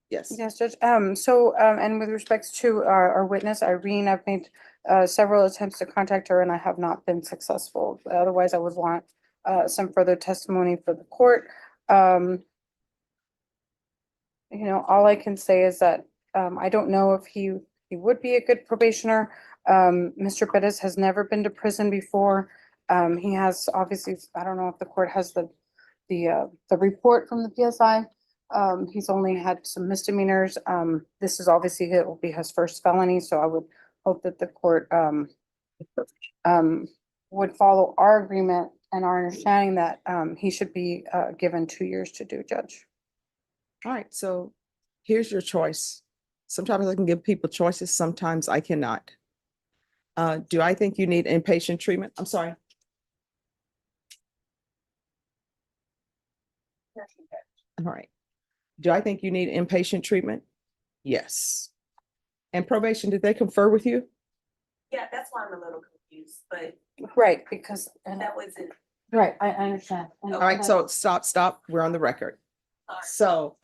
Yes. Yes, Judge. And with respects to our witness, Irene, I've made several attempts to contact her and I have not been successful. Otherwise, I would want some further testimony for the court. You know, all I can say is that I don't know if he would be a good probationer. Mr. Perez has never been to prison before. He has obviously, I don't know if the court has the report from the PSI. He's only had some misdemeanors. This is obviously, it will be his first felony, so I would hope that the court, would follow our agreement and our understanding that, he should be, given 2 years to do, Judge. All right, so here's your choice. Sometimes I can give people choices, sometimes I cannot. Do I think you need inpatient treatment? I'm sorry. All right. Do I think you need inpatient treatment? Yes. And probation, did they confer with you? Yeah, that's why I'm a little confused, but Right, because, that wasn't. right, I understand. All right, so stop. We're on the record. So,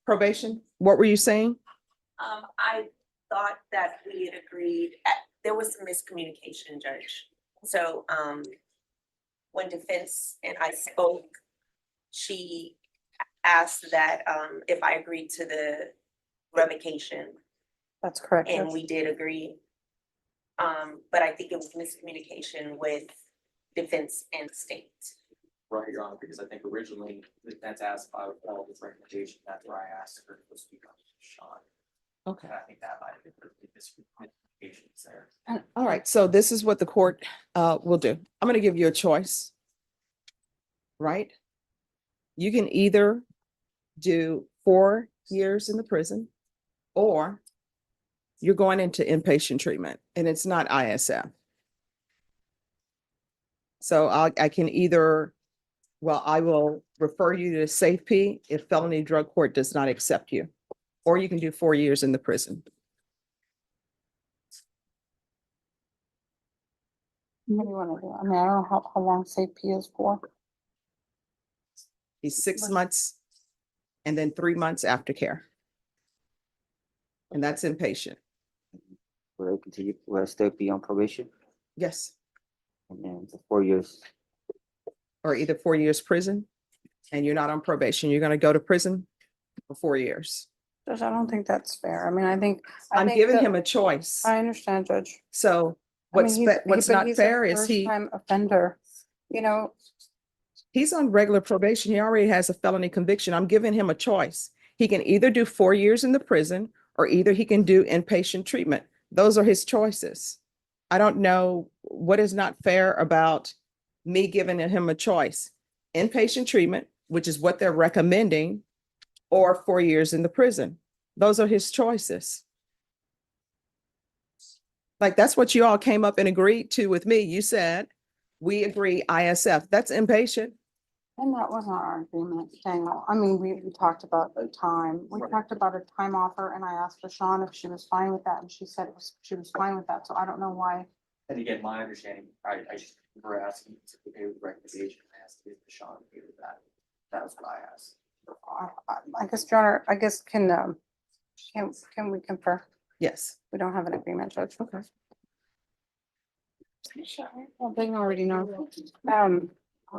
probation, what were you saying? I thought that we had agreed, there was some miscommunication, Judge. So, when defense and I spoke, she asked that, if I agreed to the revocation, That's correct. and Judge. we did agree. But I think it was miscommunication with defense and state. Right, Your Honor, because I think originally that's asked if I would follow this recommendation. That's where I asked her to speak on Sean. Okay. And I think that might have been the miscommunications there. All right, so this is what the court will do. I'm going to give you a choice. Right? You can either do 4 years in the prison, or you're going into inpatient treatment, and it's not ISF. So I can either, well, I will refer you to SafeP if felony drug court does not accept you, or you can do 4 years in the prison. What do you want to do? I mean, I don't know how long safety is for. He's 6 months and then 3 months aftercare. And that's inpatient. Will I continue, will I still be on probation? Yes. And then the 4 years. Or either 4 years prison and you're not on probation. You're going to go to prison for 4 years. Judge, I don't think that's fair. I mean, I think. I'm think giving that- him a choice. I understand, Judge. So I mean, what's but not he's a fair is he, first-time offender, you know, he's on regular probation. He already has a felony conviction. I'm giving him a choice. He can either do 4 years in the prison or either he can do inpatient treatment. Those are his choices. I don't know what is not fair about me giving him a choice. Inpatient treatment, which is what they're recommending, or 4 years in the prison. Those are his choices. Like, that's what you all came up and agreed to with me. You said, we agree ISF. That's inpatient. and that wasn't our agreement, Daniel. I mean, we talked about the time. We talked about a time offer, and I asked Rashawn if she was fine with that, and she said she was fine with that, so I don't know why. And again, my understanding, I just remember asking to pay with recommendation. I asked if Sean agree with that. That was what I asked. I guess, Your Honor, I guess can we confer? Yes. We don't have an agreement, Judge. Okay. Well, they already know.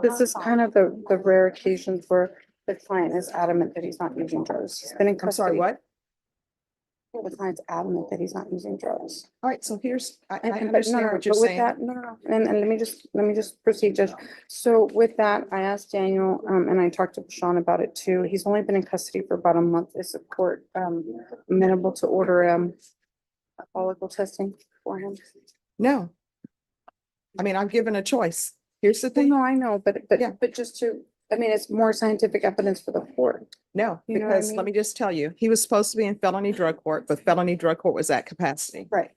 This is kind of the rare occasions where the client is adamant that he's not using drugs. He's been in I'm sorry, custody. what? The client's adamant that he's not using drugs. All right, so here's, I But no, understand no, what you're but with saying. that, no, and let me just proceed, Judge. So with that, I asked Daniel, and I talked to Sean about it too. He's only been in custody for about a month. Is the court, amenable to order, a follicle testing for him? No. I mean, I'm given a choice. Here's the Well, thing. no, I know, Yeah. but just to, I mean, it's more scientific evidence for the court. No, You know what I because let mean? me just tell you, he was supposed to be in felony drug court, but felony drug court was at capacity. Right.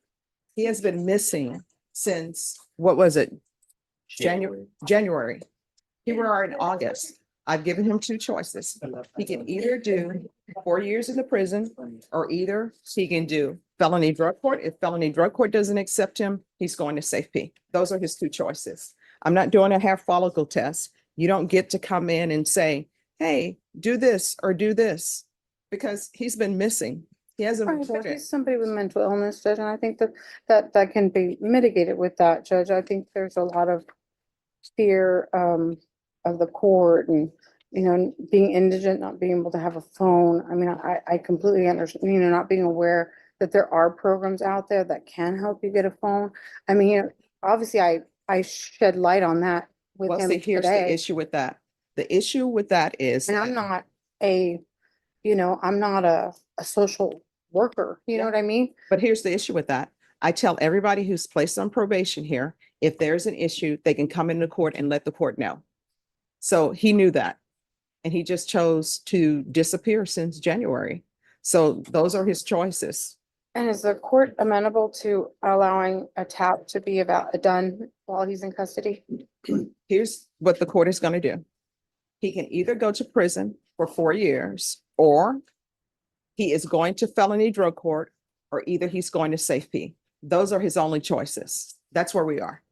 He has been missing since, what was it? January. Here we are in August. I've given him two choices. He can either do 4 years in the prison, or either he can do felony drug court. If felony drug court doesn't accept him, he's going to SafeP. Those are his two choices. I'm not doing a hair follicle test. You don't get to come in and say, hey, do this or do this, because he's been missing. He hasn't Right, but reported. he's somebody with mental illness, Judge, and I think that can be mitigated with that, Judge. I think there's a lot of fear of the court and, you know, being indigent, not being able to have a phone. I mean, I completely understand, you know, not being aware that there are programs out there that can help you get a phone. I mean, you know, obviously I shed light on that with Well, him see, here's the today. issue with that. The issue with that is, And I'm not, a, I'm not a social worker, you know Yeah. what I mean? But here's the issue with that. I tell everybody who's placed on probation here, if there's an issue, they can come into court and let the court know. So he knew that. And he just chose to disappear since January. So those are his choices. And is the court amenable to allowing a tap to be done while he's in custody? Here's what the court is going to do. He can either go to prison for 4 years, or he is going to felony drug court, or either he's going to safety. Those are his only choices. That's where we are.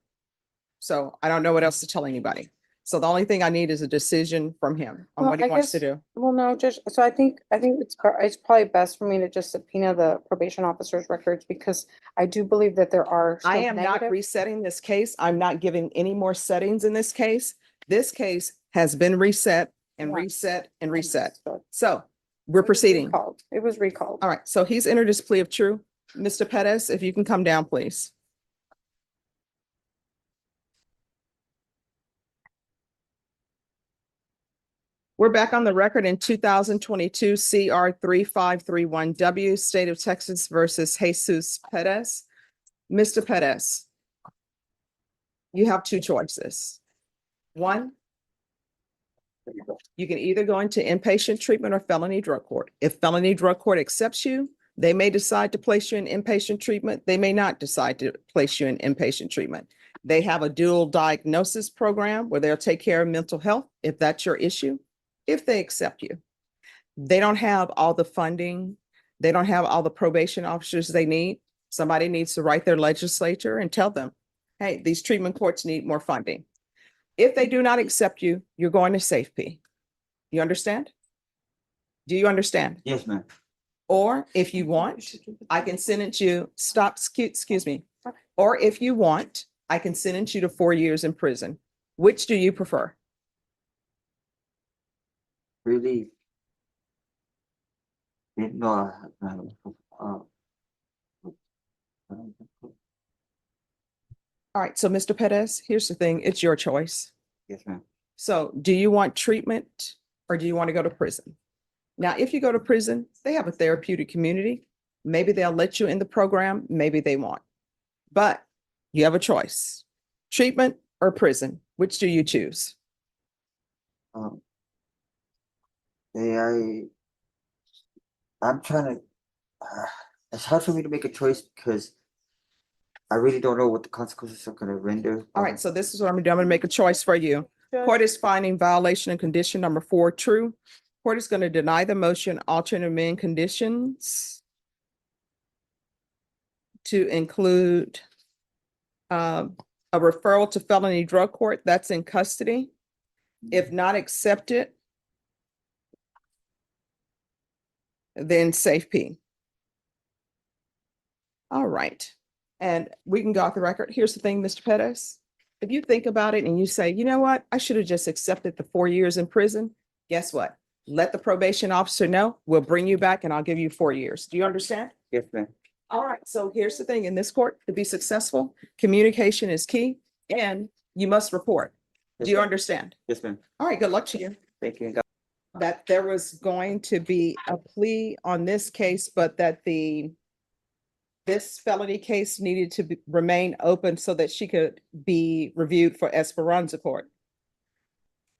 So I don't know what else to tell anybody. So the only thing I need is a decision from him on Well, what he I wants to guess- do. Well, no, Judge, so I think it's probably best for me to just subpoena the probation officer's records, because I do believe that there are. I still am not negative- resetting this case. I'm not giving any more settings in this case. This case has been reset and Yeah. reset and reset. Understood. So we're proceeding. Recalled. It was recalled. All right, so he's entered his plea of true. Mr. Pettis, if you can come down, please. We're back on the record in 2022 CR 3531W, State of Texas versus Jesus Pettis. Mr. Pettis, you have two choices. One, you can either go into inpatient treatment or felony drug court. If felony drug court accepts you, they may decide to place you in inpatient treatment. They may not decide to place you in inpatient treatment. They have a dual diagnosis program where they'll take care of mental health if that's your issue, if they accept you. They don't have all the funding. They don't have all the probation officers they need. Somebody needs to write their legislature and tell them, hey, these treatment courts need more funding. If they do not accept you, you're going to safety. You understand? Do you understand? Yes, ma'am. Or if you want, I can sentence you, excuse me. Or if you want, I can sentence you to 4 years in prison. Which do you prefer? Really? No. All right, so Mr. Pettis, here's the thing, it's your choice. Yes, ma'am. So do you want treatment or do you want to go to prison? Now, if you go to prison, they have a therapeutic community. Maybe they'll let you in the program, maybe they won't. But you have a choice, treatment or prison. Which do you choose? I'm trying to, it's hard for me to make a choice because I really don't know what the consequences are going to render. All right, so this is what I'm gonna do. I'm gonna make a choice for you. Court is finding violation of condition number 4 true. Court is going to deny the motion, alternate amend conditions to include a referral to felony drug court that's in custody. If not accepted, then safe P. All right, and we can go off the record. Here's the thing, Mr. Pettis. If you think about it and you say, you know what, I should have just accepted the 4 years in prison, guess what? Let the probation officer know. We'll bring you back and I'll give you 4 years. Do you understand? Yes, ma'am. All right, so here's the thing, in this court, to be successful, communication is key and you must report. Yes, Do you ma'am. understand? Yes, ma'am. All right, good luck to you. Thank you. That there was going to be a plea on this case, but that this felony case needed to remain open so that she could be reviewed for Esperanza Court.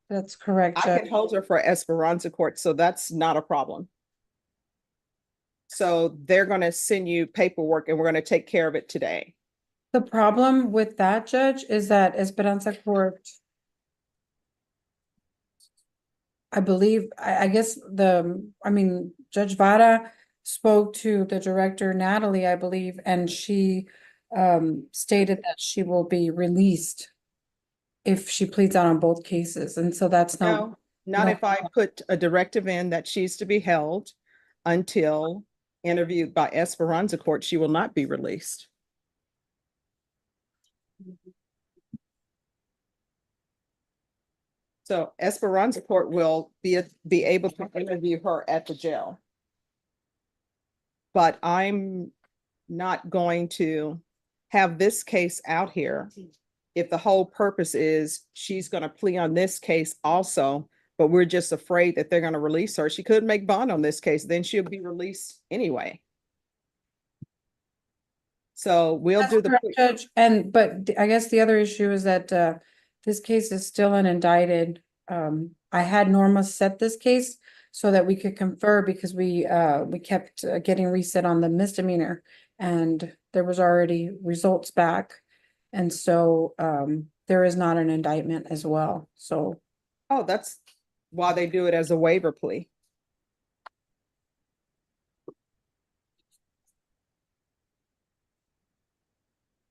That's correct, I can hold her for Esperanza Court, so that's not a problem. So they're gonna send you paperwork and we're gonna take care of it today. The problem with that, Judge, is that Esperanza Court, I believe, I guess Judge Vara spoke to the director, Natalie, I believe, and she stated that she will be released if she pleads out on both cases, and so that's not. No, not no. if I put a directive in that she's to be held until interviewed by Esperanza Court, she will not be released. So Esperanza Court will be able to interview her at the jail. But I'm not going to have this case out here if the whole purpose is she's going to plea on this case also but we're just afraid that they're gonna release her. She could make bond on this case, then she'll be released anyway. So we'll That's do the. correct, Judge, but I guess the other issue is that this case is still unindicted. I had Norma set this case so that we could confer because we kept getting reset on the misdemeanor and there was already results back. And so there is not an indictment as well, so. Oh, that's why they do it as a waiver plea.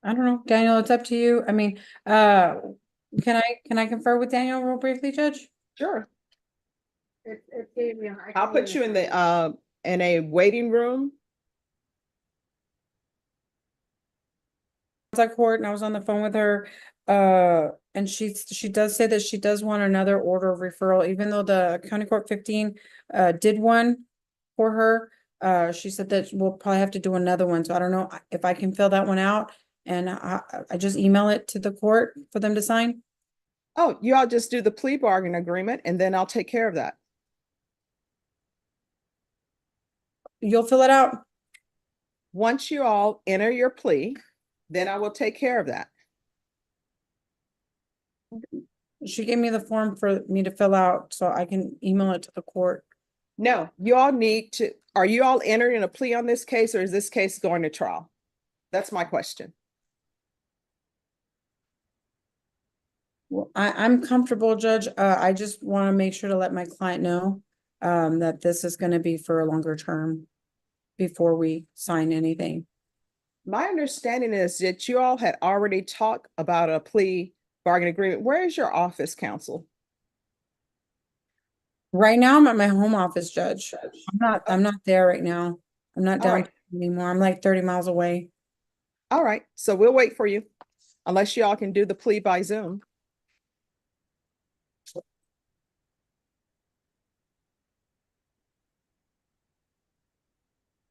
I don't know, Daniel, it's up to you. I mean, can I confer with Daniel real briefly, Judge? Sure. I'll put you in a waiting room. Court and I was on the phone with her, and she does say that she does want another order of referral, even though the County Court 15 did one for her. She said that we'll probably have to do another one, so I don't know if I can fill that one out and I just email it to the court for them to sign. Oh, you all just do the plea bargain agreement and then I'll take care of that. You'll fill it out? Once you all enter your plea, then I will take care of that. She gave me the form for me to fill out so I can email it to the court. No, you all need to, are you all entering a plea on this case or is this case going to trial? That's my question. Well, I'm comfortable, Judge. I just want to make sure to let my client know that this is going to be for a longer term before we sign anything. My understanding is that you all had already talked about a plea bargain agreement. Where is your office, counsel? Right now, I'm at my home office, Judge. I'm not there right now. I'm not All right. down anymore. I'm like 30 miles away. All right, so we'll wait for you unless y'all can do the plea by Zoom.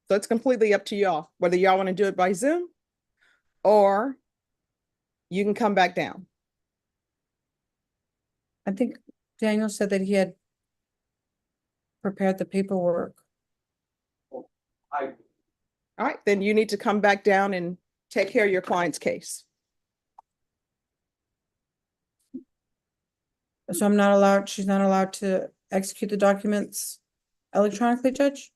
So it's completely up to y'all, whether y'all want to do it by Zoom or you can come back down. I think Daniel said that he had prepared the paperwork. All right, then you need to come back down and take care of your client's case. So I'm not allowed, she's not allowed to execute the documents electronically, Judge?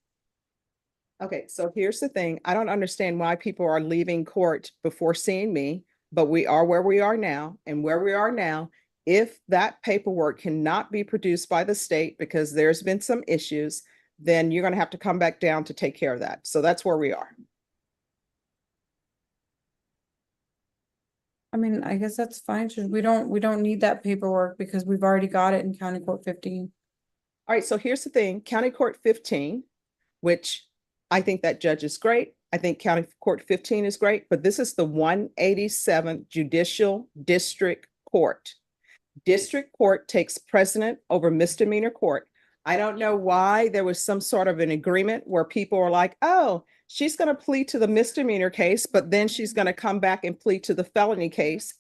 Okay, so here's the thing. I don't understand why people are leaving court before seeing me, but we are where we are now. And where we are now, if that paperwork cannot be produced by the state because there's been some issues, then you're going to have to come back down to take care of that. So that's where we are. I mean, I guess that's fine. Judge. We don't need that paperwork because we've already got it in County Court 15. All right, so here's the thing. County Court 15, which I think that judge is great. I think County Court 15 is great, but this is the 187th Judicial District Court. District Court takes precedent over misdemeanor court. I don't know why there was some sort of an agreement where people were like, oh, she's going to plead to the misdemeanor case, but then she's going to come back and plead to the felony case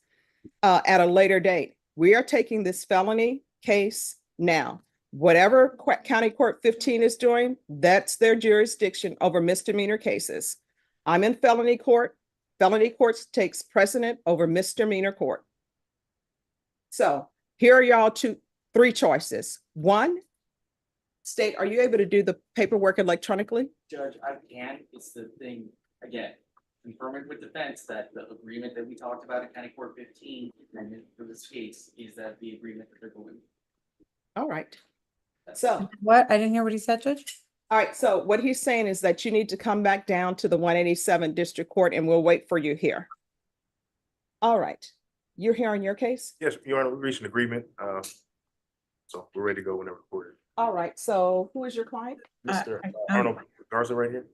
at a later date. We are taking this felony case now. Whatever County Court 15 is doing, that's their jurisdiction over misdemeanor cases. I'm in felony court. Felony courts takes precedent over misdemeanor court. So here are y'all three choices. One, state, are you able to do the paperwork electronically? Judge, I can. It's the thing, again, confirming with defense that the agreement that we talked about in County Court 15 and for this case is that the agreement that they're going. All right. So what? I didn't hear what he said, Judge. All right. So what he's saying is that you need to come back down to the 187 District Court and we'll wait for you here. All right. You're here on your case? Yes, Your Honor, we reached an agreement. So we're ready to go whenever recorded. All right. So who is your client? Mr. Arnold Garza right here.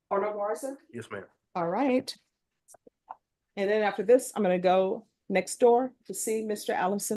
Arnold Garza? Yes, ma'am. All right. And then after this, I'm going to go next door to see Mr. Allison.